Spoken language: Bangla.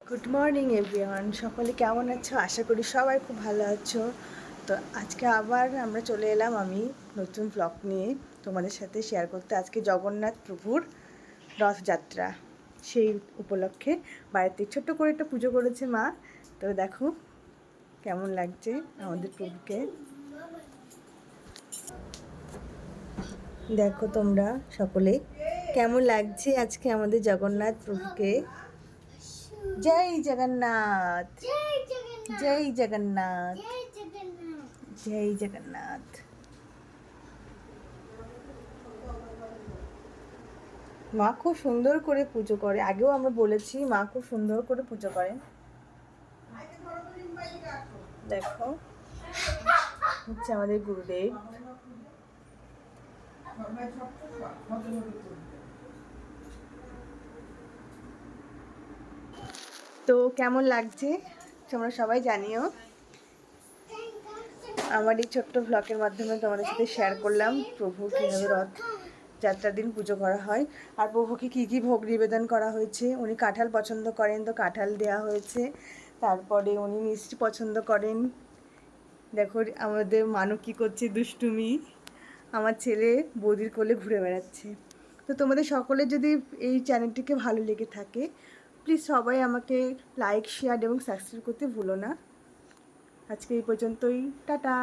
গুড মর্নিং এভরিওয়ান, সকলে কেমন আছো? আশা করি সবাই খুব ভালো আছো। তো আজকে আবার আমরা চলে এলাম আমি নতুন ব্লগ নিয়ে তোমাদের সাথে শেয়ার করতে। আজকে জগন্নাথ প্রভুর রথযাত্রা, সেই উপলক্ষে বাড়িতে ছোট্ট করে একটা পুজো করেছে মা। তো দেখো কেমন লাগছে আমাদের প্রভুকে, দেখো তোমরা সকলে কেমন লাগছে আজকে আমাদের জগন্নাথ প্রভুকে। জয় জগন্নাথ, জয় জগন্নাথ, জয় জগন্নাথ। মা খুব সুন্দর করে পুজো করে, আগেও আমরা বলেছি মা খুব সুন্দর করে পুজো করেন। দেখো হচ্ছে আমাদের গুরুদেব। তো কেমন লাগছে তোমরা সবাই জানিও। আমার এই ছোট্ট ব্লগের মাধ্যমে তোমাদের সাথে শেয়ার করলাম প্রভু কীভাবে রথ যাত্রার দিন পুজো করা হয়, আর প্রভুকে কী কী ভোগ নিবেদন করা হয়েছে। উনি কাঁঠাল পছন্দ করেন, তো কাঁঠাল দেওয়া হয়েছে। তারপরে উনি মিষ্টি পছন্দ করেন। দেখো আমাদের মানু কী করছে, দুষ্টুমি। আমার ছেলে বৌদির কোলে ঘুরে বেড়াচ্ছে। তো তোমাদের সকলের যদি এই চ্যানেলটিকে ভালো লেগে থাকে, প্লিজ সবাই আমাকে লাইক, শেয়ার এবং সাবস্ক্রাইব করতে ভুলো না। আজকে এই পর্যন্তই, টাটা।